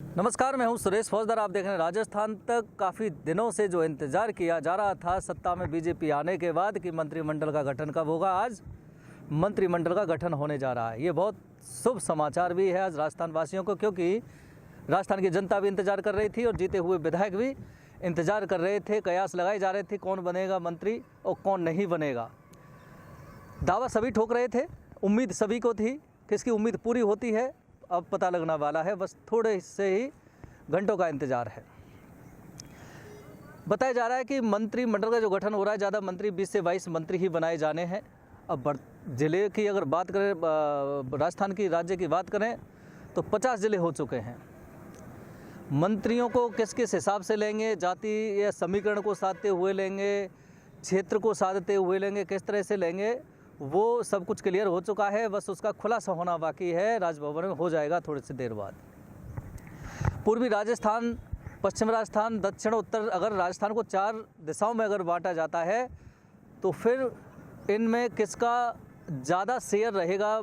नमस्कार, मैं हूं सुरेश फौजदार। आप देख रहे हैं राजस्थान तक। काफ़ी दिनों से जो इंतज़ार किया जा रहा था सत्ता में बीजेपी आने के बाद कि मंत्रिमंडल का गठन कब होगा, आज मंत्रिमंडल का गठन होने जा रहा है। ये बहुत शुभ समाचार भी है आज राजस्थान वासियों को, क्योंकि राजस्थान की जनता भी इंतज़ार कर रही थी और जीते हुए विधायक भी इंतज़ार कर रहे थे। कयास लगाए जा रहे थे कौन बनेगा मंत्री और कौन नहीं बनेगा। दावा सभी ठोक रहे थे, उम्मीद सभी को थी। किसकी उम्मीद पूरी होती है अब पता लगने वाला है। बस थोड़े से ही घंटों का इंतज़ार है। बताया जा रहा है कि मंत्रिमंडल का जो गठन हो रहा है, ज़्यादा मंत्री 20 से 22 मंत्री ही बनाए जाने हैं। अब ज़िले की अगर बात करें, राजस्थान की राज्य की बात करें तो 50 ज़िले हो चुके हैं। मंत्रियों को किस किस हिसाब से लेंगे, जाति या समीकरण को साधते हुए लेंगे, क्षेत्र को साधते हुए लेंगे, किस तरह से लेंगे, वो सब कुछ क्लियर हो चुका है। बस उसका खुलासा होना बाकी है। राजभवन में हो जाएगा थोड़ी सी देर बाद। पूर्वी राजस्थान, पश्चिम राजस्थान, दक्षिण, उत्तर, अगर राजस्थान को 4 दिशाओं में अगर बांटा जाता है तो फिर इनमें किसका ज़्यादा शेयर रहेगा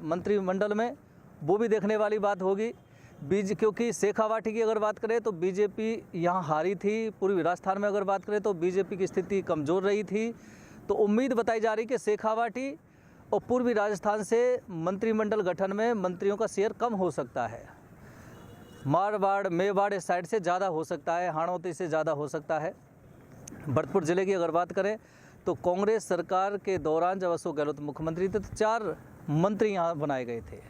मंत्रिमंडल में, वो भी देखने वाली बात होगी। क्योंकि शेखावाटी की अगर बात करें तो बीजेपी यहाँ हारी थी। पूर्वी राजस्थान में अगर बात करें तो बीजेपी की स्थिति कमज़ोर रही थी। तो उम्मीद बताई जा रही कि शेखावाटी और पूर्वी राजस्थान से मंत्रिमंडल गठन में मंत्रियों का शेयर कम हो सकता है। मारवाड़, मेवाड़ इस साइड से ज़्यादा हो सकता है, हाड़ौती से ज़्यादा हो सकता है। भरतपुर ज़िले की अगर बात करें तो कांग्रेस सरकार के दौरान जब अशोक गहलोत मुख्यमंत्री थे तो 4 मंत्री यहाँ बनाए गए थे।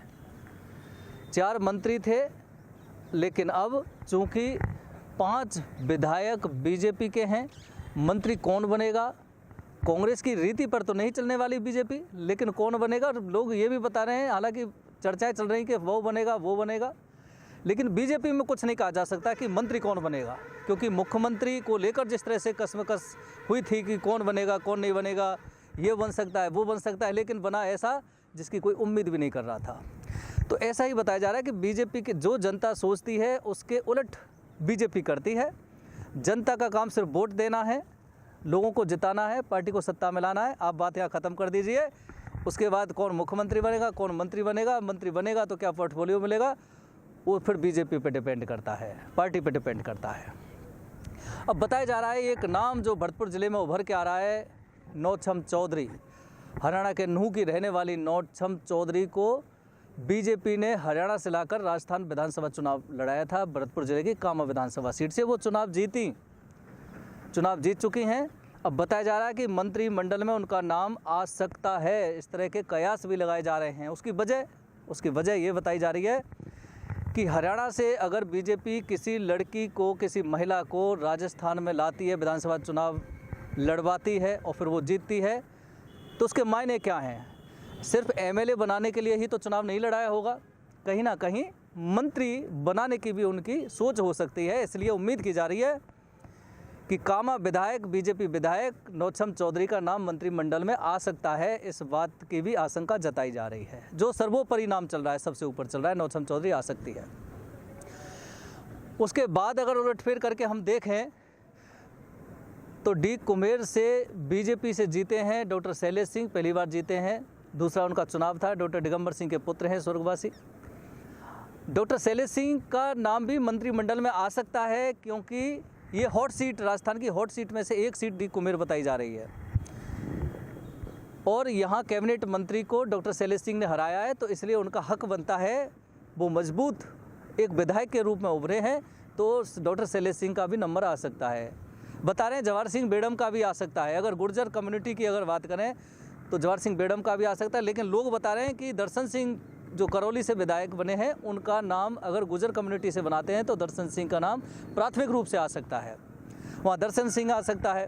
4 मंत्री थे, लेकिन अब चूँकि 5 विधायक बीजेपी के हैं, मंत्री कौन बनेगा, कांग्रेस की रीति पर तो नहीं चलने वाली बीजेपी, लेकिन कौन बनेगा। लोग ये भी बता रहे हैं, हालांकि चर्चाएं चल रही कि वो बनेगा, लेकिन बीजेपी में कुछ नहीं कहा जा सकता कि मंत्री कौन बनेगा, क्योंकि मुख्यमंत्री को लेकर जिस तरह से कसमकस हुई थी कि कौन बनेगा कौन नहीं बनेगा, ये बन सकता है वो बन सकता है, लेकिन बना ऐसा जिसकी कोई उम्मीद भी नहीं कर रहा था। तो ऐसा ही बताया जा रहा है कि बीजेपी के जो जनता सोचती है उसके उलट बीजेपी करती है। जनता का काम सिर्फ वोट देना है, लोगों को जिताना है, पार्टी को सत्ता में लाना है। आप बात यहाँ ख़त्म कर दीजिए। उसके बाद कौन मुख्यमंत्री बनेगा, कौन मंत्री बनेगा तो क्या पोर्टफोलियो मिलेगा, वो फिर बीजेपी पे डिपेंड करता है, पार्टी पे डिपेंड करता है। अब बताया जा रहा है एक नाम जो भरतपुर ज़िले में उभर के आ रहा है, नौछम चौधरी। हरियाणा के नूह की रहने वाली नौछम चौधरी को बीजेपी ने हरियाणा से लाकर राजस्थान विधानसभा चुनाव लड़ाया था। भरतपुर ज़िले की कामा विधानसभा सीट से वो चुनाव जीत चुकी हैं। अब बताया जा रहा है कि मंत्रिमंडल में उनका नाम आ सकता है। इस तरह के कयास भी लगाए जा रहे हैं। उसकी वजह ये बताई जा रही है कि हरियाणा से अगर बीजेपी किसी लड़की को, किसी महिला को राजस्थान में लाती है, विधानसभा चुनाव लड़वाती है और फिर वो जीतती है, तो उसके मायने क्या हैं। सिर्फ एमएलए बनाने के लिए ही तो चुनाव नहीं लड़ाया होगा, कहीं ना कहीं मंत्री बनाने की भी उनकी सोच हो सकती है। इसलिए उम्मीद की जा रही है कि कामा विधायक, बीजेपी विधायक नौछम चौधरी का नाम मंत्रिमंडल में आ सकता है। इस बात की भी आशंका जताई जा रही है। जो सर्वोपरि नाम चल रहा है, सबसे ऊपर चल रहा है, नौछम चौधरी आ सकती है। उसके बाद अगर उलटफेर करके हम देखें तो डी कुमेर से बीजेपी से जीते हैं डॉक्टर शैलेश सिंह, पहली बार जीते हैं। दूसरा उनका चुनाव था, डॉक्टर दिगंबर सिंह के पुत्र हैं, स्वर्गवासी। डॉक्टर शैलेश सिंह का नाम भी मंत्रिमंडल में आ सकता है, क्योंकि ये हॉट सीट, राजस्थान की हॉट सीट में से एक सीट डी कुमेर बताई जा रही है और यहाँ कैबिनेट मंत्री को डॉक्टर शैलेश सिंह ने हराया है, तो इसलिए उनका हक बनता है। वो मजबूत एक विधायक के रूप में उभरे हैं, तो डॉक्टर शैलेश सिंह का भी नंबर आ सकता है। बता रहे हैं जवाहर सिंह बेडम का भी आ सकता है। अगर गुर्जर कम्युनिटी की अगर बात करें तो जवाहर सिंह बेडम का भी आ सकता है, लेकिन लोग बता रहे हैं कि दर्शन सिंह जो करौली से विधायक बने हैं, उनका नाम अगर गुर्जर कम्युनिटी से बनाते हैं तो दर्शन सिंह का नाम प्राथमिक रूप से आ सकता है। वहाँ दर्शन सिंह आ सकता है,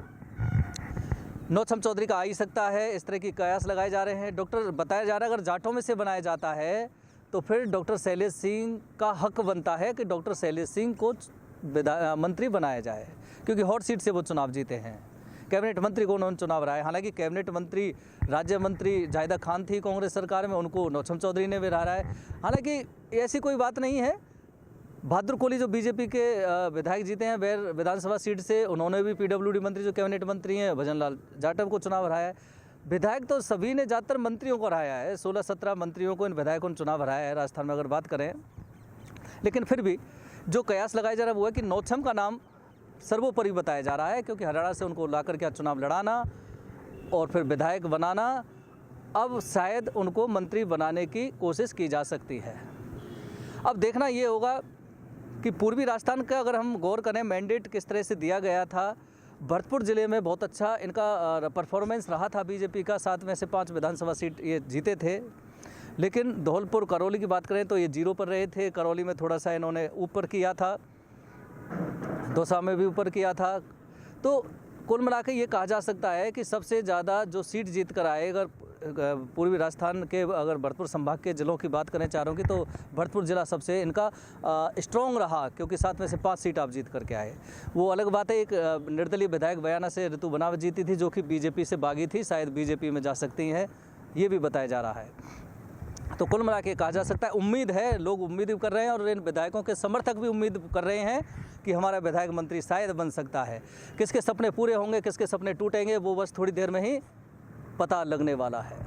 नौछम चौधरी का आ ही सकता है। इस तरह की कयास लगाए जा रहे हैं। बताया जा रहा है अगर जाटों में से बनाया जाता है तो फिर डॉक्टर शैलेश सिंह का हक बनता है कि डॉक्टर शैलेश सिंह को मंत्री बनाया जाए, क्योंकि हॉट सीट से वो चुनाव जीते हैं। कैबिनेट मंत्री को उन्होंने चुनाव हराया। हालांकि कैबिनेट मंत्री, राज्य मंत्री जाहिदा खान थी कांग्रेस सरकार में, उनको नौछम चौधरी ने भी हराया है। हालांकि ऐसी कोई बात नहीं है। बहादुर कोहली जो बीजेपी के विधायक जीते हैं बेर विधानसभा सीट से, उन्होंने भी पीडब्ल्यूडी मंत्री जो कैबिनेट मंत्री हैं भजन लाल जाटव को चुनाव हराया है। विधायक तो सभी ने ज़्यादातर मंत्रियों को हराया है, 16-17 मंत्रियों को इन विधायकों ने चुनाव हराया है राजस्थान में अगर बात करें। लेकिन फिर भी जो कयास लगाया जा रहा है वो है कि नौतछम का नाम सर्वोपरि बताया जा रहा है, क्योंकि हरियाणा से उनको ला करके चुनाव लड़ाना और फिर विधायक बनाना, अब शायद उनको मंत्री बनाने की कोशिश की जा सकती है। अब देखना ये होगा कि पूर्वी राजस्थान का अगर हम गौर करें मैंडेट किस तरह से दिया गया था। भरतपुर ज़िले में बहुत अच्छा इनका परफॉर्मेंस रहा था बीजेपी का, 7 में से 5 विधानसभा सीट ये जीते थे। लेकिन धौलपुर करौली की बात करें तो ये 0 पर रहे थे। करौली में थोड़ा सा इन्होंने ऊपर किया था, दौसा में भी ऊपर किया था। तो कुल मिला के ये कहा जा सकता है कि सबसे ज़्यादा जो सीट जीत कर आए, अगर पूर्वी राजस्थान के अगर भरतपुर संभाग के ज़िलों की बात करें चारों की, तो भरतपुर ज़िला सबसे इनका स्ट्रॉन्ग रहा, क्योंकि 7 में से 5 सीट आप जीत करके आए। वो अलग बात है, एक निर्दलीय विधायक बयाना से ऋतु बनावत जीती थी, जो कि बीजेपी से बागी थी, शायद बीजेपी में जा सकती हैं, ये भी बताया जा रहा है। तो कुल मिला के कहा जा सकता है, उम्मीद है, लोग उम्मीद कर रहे हैं और इन विधायकों के समर्थक भी उम्मीद कर रहे हैं कि हमारा विधायक मंत्री शायद बन सकता है। किसके सपने पूरे होंगे, किसके सपने टूटेंगे, वो बस थोड़ी देर में ही पता लगने वाला है।